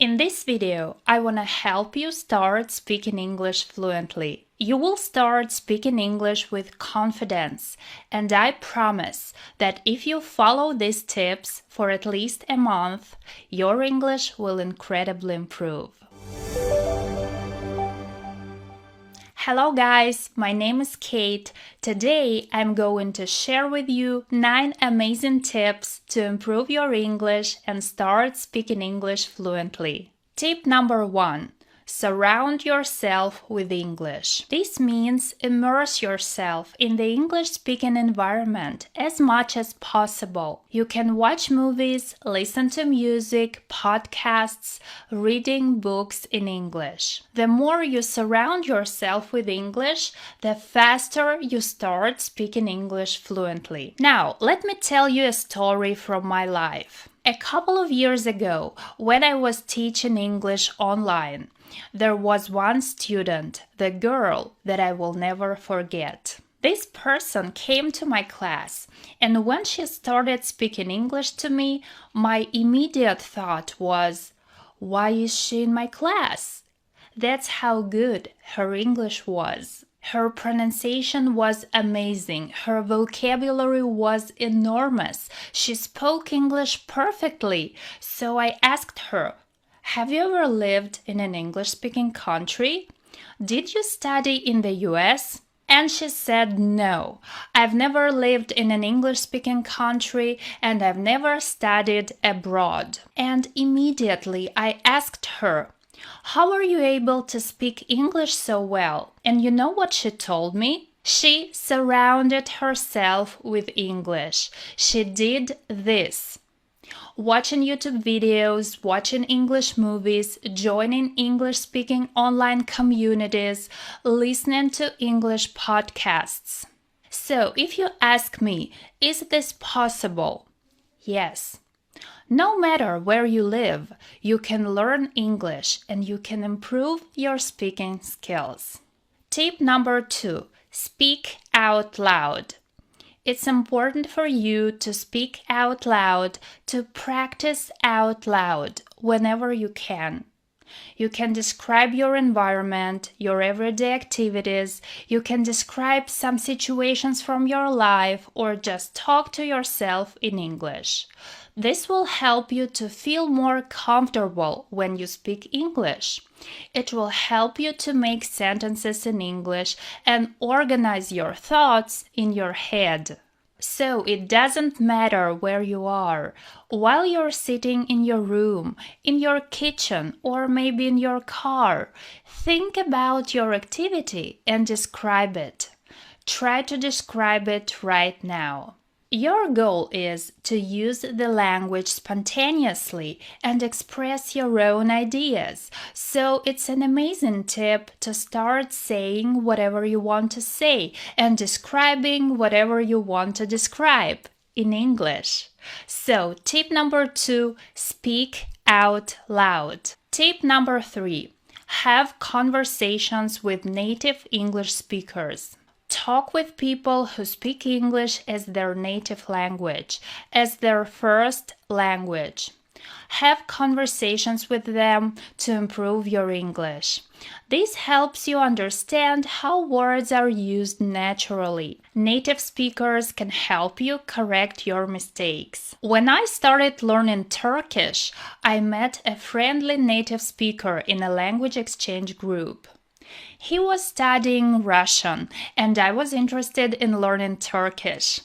In this video, I want to help you start speaking English fluently. You will start speaking English with confidence, and I promise that if you follow these tips for at least a month, your English will incredibly improve. Hello guys, my name is Kate. Today I'm going to share with you 9 amazing tips to improve your English and start speaking English fluently. Tip number 1. Surround yourself with English. This means immerse yourself in the English-speaking environment as much as possible. You can watch movies, listen to music, podcasts, reading books in English. The more you surround yourself with English, the faster you start speaking English fluently. Now, let me tell you a story from my life. A couple of years ago, when I was teaching English online, there was one student, the girl, that I will never forget. This person came to my class, and when she started speaking English to me, my immediate thought was, why is she in my class? That's how good her English was. Her pronunciation was amazing. Her vocabulary was enormous. She spoke English perfectly. So I asked her, have you ever lived in an English-speaking country? Did you study in the US? And she said, no, I've never lived in an English-speaking country and I've never studied abroad. And immediately I asked her, how are you able to speak English so well? And you know what she told me? She surrounded herself with English. She did this. Watching YouTube videos, watching English movies, joining English-speaking online communities, listening to English podcasts. So, if you ask me, is this possible? Yes. No matter where you live, you can learn English and you can improve your speaking skills. Tip number 2. Speak out loud. It's important for you to speak out loud, to practice out loud whenever you can. You can describe your environment, your everyday activities, you can describe some situations from your life, or just talk to yourself in English. This will help you to feel more comfortable when you speak English. It will help you to make sentences in English and organize your thoughts in your head. So it doesn't matter where you are, while you're sitting in your room, in your kitchen, or maybe in your car, think about your activity and describe it. Try to describe it right now. Your goal is to use the language spontaneously and express your own ideas. So it's an amazing tip to start saying whatever you want to say and describing whatever you want to describe in English. So tip number 2, speak out loud. Tip number 3, have conversations with native English speakers. Talk with people who speak English as their native language, as their first language. Have conversations with them to improve your English. This helps you understand how words are used naturally. Native speakers can help you correct your mistakes. When I started learning Turkish, I met a friendly native speaker in a language exchange group. He was studying Russian, and I was interested in learning Turkish.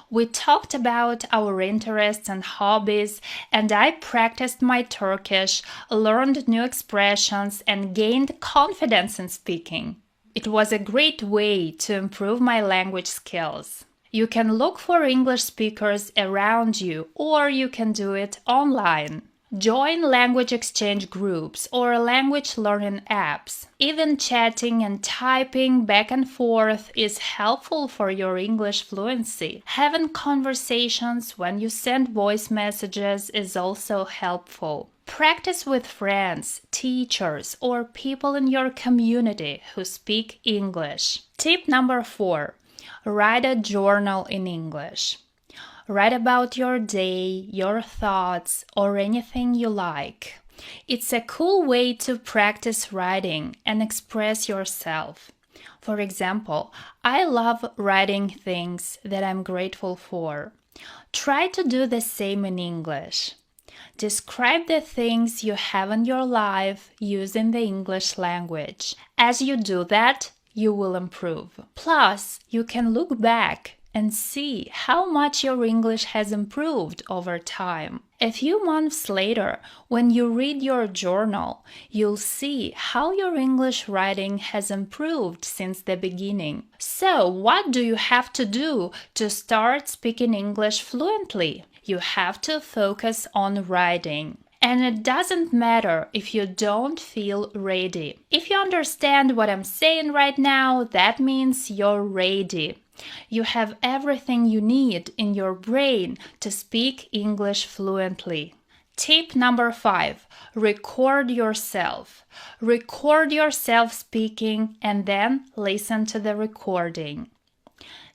We talked about our interests and hobbies, and I practiced my Turkish, learned new expressions, and gained confidence in speaking. It was a great way to improve my language skills. You can look for English speakers around you, or you can do it online. Join language exchange groups or language learning apps. Even chatting and typing back and forth is helpful for your English fluency. Having conversations when you send voice messages is also helpful. Practice with friends, teachers, or people in your community who speak English. Tip number 4. Write a journal in English. Write about your day, your thoughts, or anything you like. It's a cool way to practice writing and express yourself. For example, I love writing things that I'm grateful for. Try to do the same in English. Describe the things you have in your life using the English language. As you do that, you will improve. Plus, you can look back and see how much your English has improved over time. A few months later, when you read your journal, you'll see how your English writing has improved since the beginning. So, what do you have to do to start speaking English fluently? You have to focus on writing. And it doesn't matter if you don't feel ready. If you understand what I'm saying right now, that means you're ready. You have everything you need in your brain to speak English fluently. Tip number 5, record yourself. Record yourself speaking and then listen to the recording.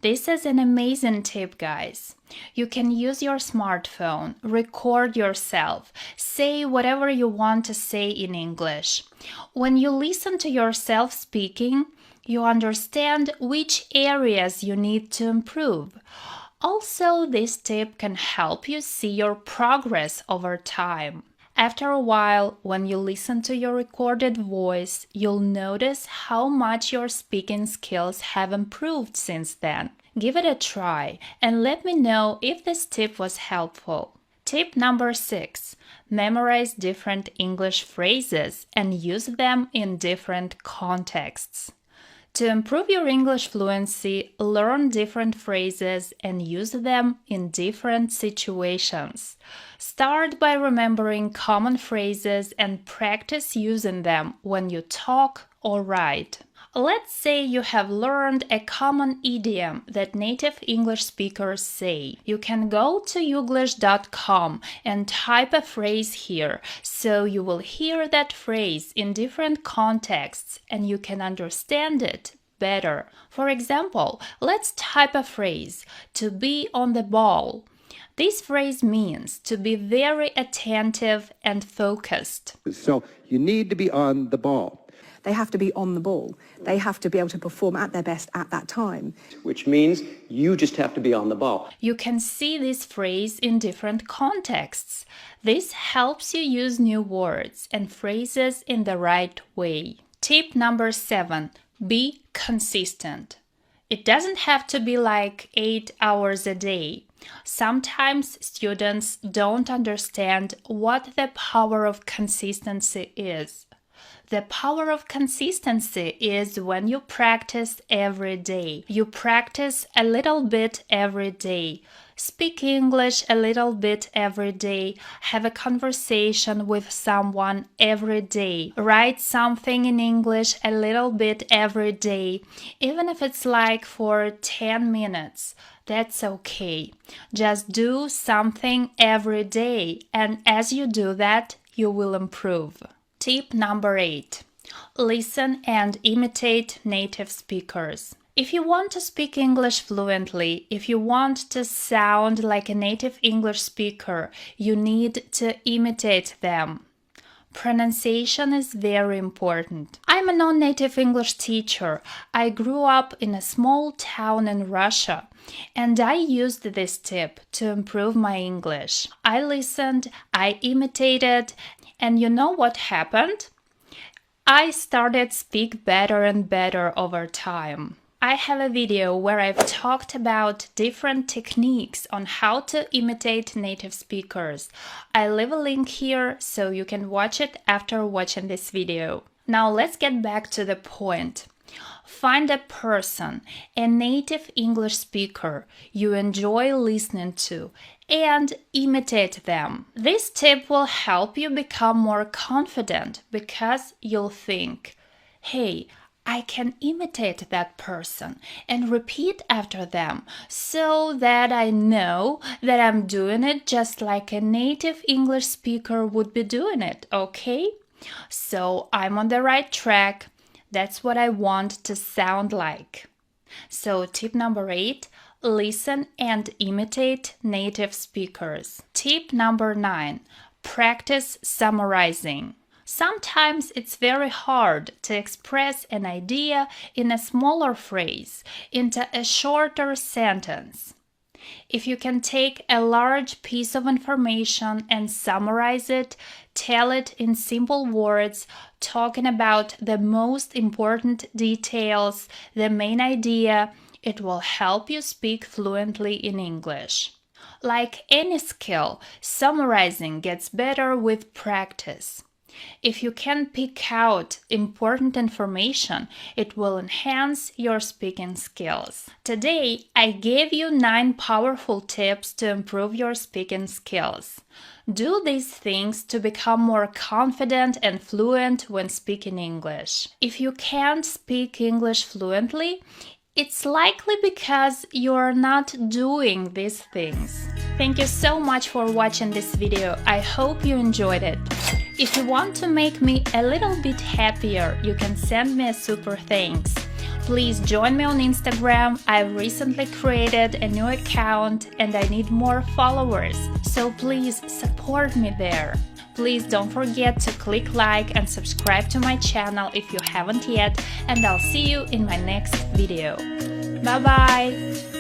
This is an amazing tip, guys. You can use your smartphone, record yourself, say whatever you want to say in English. When you listen to yourself speaking, you understand which areas you need to improve. Also, this tip can help you see your progress over time. After a while, when you listen to your recorded voice, you'll notice how much your speaking skills have improved since then. Give it a try and let me know if this tip was helpful. Tip number 6, memorize different English phrases and use them in different contexts. To improve your English fluency, learn different phrases and use them in different situations. Start by remembering common phrases and practice using them when you talk or write. Let's say you have learned a common idiom that native English speakers say. You can go to youglish.com and type a phrase here, so you will hear that phrase in different contexts and you can understand it better. For example, let's type a phrase, to be on the ball. This phrase means to be very attentive and focused. So you need to be on the ball. They have to be on the ball. They have to be able to perform at their best at that time. Which means you just have to be on the ball. You can see this phrase in different contexts. This helps you use new words and phrases in the right way. Tip number 7, be consistent. It doesn't have to be like 8 hours a day. Sometimes students don't understand what the power of consistency is. The power of consistency is when you practice every day. You practice a little bit every day. Speak English a little bit every day. Have a conversation with someone every day. Write something in English a little bit every day. Even if it's like for 10 minutes. That's okay. Just do something every day. And as you do that, you will improve. Tip number 8. Listen and imitate native speakers. If you want to speak English fluently, if you want to sound like a native English speaker, you need to imitate them. Pronunciation is very important. I'm a non-native English teacher. I grew up in a small town in Russia, and I used this tip to improve my English. I listened, I imitated, and you know what happened? I started speak better and better over time. I have a video where I've talked about different techniques on how to imitate native speakers. I leave a link here so you can watch it after watching this video. Now let's get back to the point. Find a person, a native English speaker you enjoy listening to, and imitate them. This tip will help you become more confident because you'll think, hey, I can imitate that person and repeat after them so that I know that I'm doing it just like a native English speaker would be doing it, okay? So I'm on the right track. That's what I want to sound like. So tip number 8, listen and imitate native speakers. Tip number 9, Practice summarizing. Sometimes it's very hard to express an idea in a smaller phrase into a shorter sentence. If you can take a large piece of information and summarize it, tell it in simple words, talking about the most important details, the main idea, it will help you speak fluently in English. Like any skill, summarizing gets better with practice. If you can pick out important information, it will enhance your speaking skills. Today, I gave you 9 powerful tips to improve your speaking skills. Do these things to become more confident and fluent when speaking English. If you can't speak English fluently, it's likely because you're not doing these things. Thank you so much for watching this video. I hope you enjoyed it. If you want to make me a little bit happier, you can send me a super thanks. Please join me on Instagram. I've recently created a new account and I need more followers, so please support me there. Please don't forget to click like and subscribe to my channel if you haven't yet, and I'll see you in my next video. Bye bye!